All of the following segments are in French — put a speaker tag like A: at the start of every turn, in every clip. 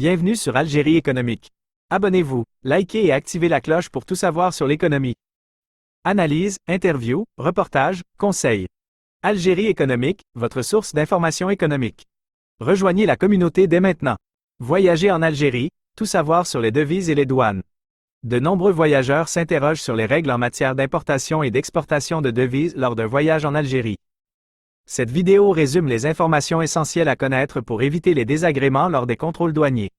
A: Bienvenue sur Algérie économique. Abonnez-vous, likez et activez la cloche pour tout savoir sur l'économie. Analyse, interview, reportage, conseils. Algérie économique, votre source d'information économique. Rejoignez la communauté dès maintenant. Voyager en Algérie, tout savoir sur les devises et les douanes. De nombreux voyageurs s'interrogent sur les règles en matière d'importation et d'exportation de devises lors d'un voyage en Algérie. Cette vidéo résume les informations essentielles à connaître pour éviter les désagréments lors des contrôles douaniers.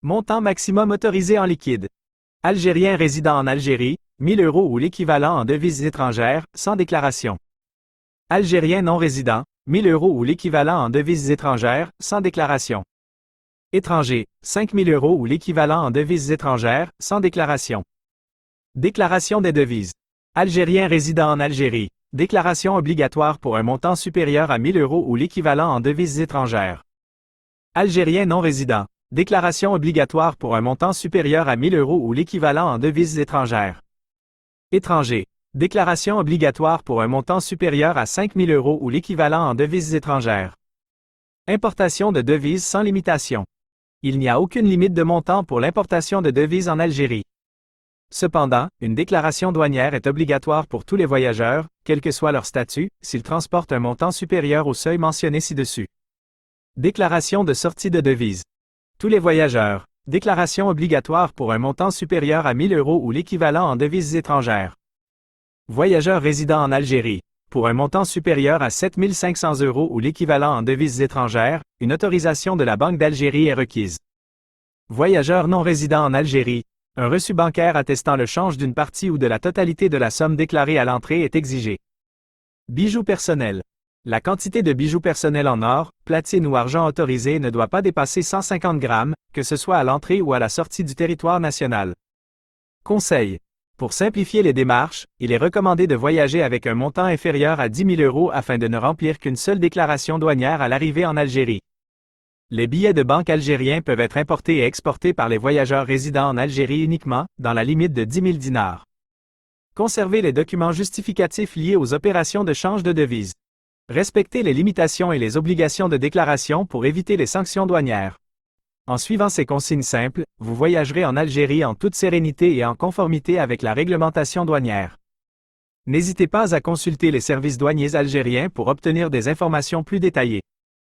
A: Montant maximum autorisé en liquide. Algérien résidant en Algérie, 1000 € ou l'équivalent en devises étrangères, sans déclaration. Algérien non résident, 1000 € ou l'équivalent en devises étrangères, sans déclaration. Étranger, 5000 € ou l'équivalent en devises étrangères, sans déclaration. Déclaration des devises. Algérien résident en Algérie. Déclaration obligatoire pour un montant supérieur à 1000 € ou l'équivalent en devises étrangères. Algérien non résident. Déclaration obligatoire pour un montant supérieur à 1000 € ou l'équivalent en devises étrangères. Étranger. Déclaration obligatoire pour un montant supérieur à 5000 € ou l'équivalent en devises étrangères. Importation de devises sans limitation. Il n'y a aucune limite de montant pour l'importation de devises en Algérie. Cependant, une déclaration douanière est obligatoire pour tous les voyageurs, quel que soit leur statut, s'ils transportent un montant supérieur au seuil mentionné ci-dessus. Déclaration de sortie de devises. Tous les voyageurs. Déclaration obligatoire pour un montant supérieur à 1000 € ou l'équivalent en devises étrangères. Voyageurs résidant en Algérie. Pour un montant supérieur à 7500 € ou l'équivalent en devises étrangères, une autorisation de la Banque d'Algérie est requise. Voyageurs non résidants en Algérie. Un reçu bancaire attestant le change d'une partie ou de la totalité de la somme déclarée à l'entrée est exigé. Bijoux personnels. La quantité de bijoux personnels en or, platine ou argent autorisé ne doit pas dépasser 150 grammes, que ce soit à l'entrée ou à la sortie du territoire national. Conseil. Pour simplifier les démarches, il est recommandé de voyager avec un montant inférieur à 10 000 € afin de ne remplir qu'une seule déclaration douanière à l'arrivée en Algérie. Les billets de banque algériens peuvent être importés et exportés par les voyageurs résidant en Algérie uniquement, dans la limite de 10 000 dinars. Conservez les documents justificatifs liés aux opérations de change de devises. Respectez les limitations et les obligations de déclaration pour éviter les sanctions douanières. En suivant ces consignes simples, vous voyagerez en Algérie en toute sérénité et en conformité avec la réglementation douanière. N'hésitez pas à consulter les services douaniers algériens pour obtenir des informations plus détaillées.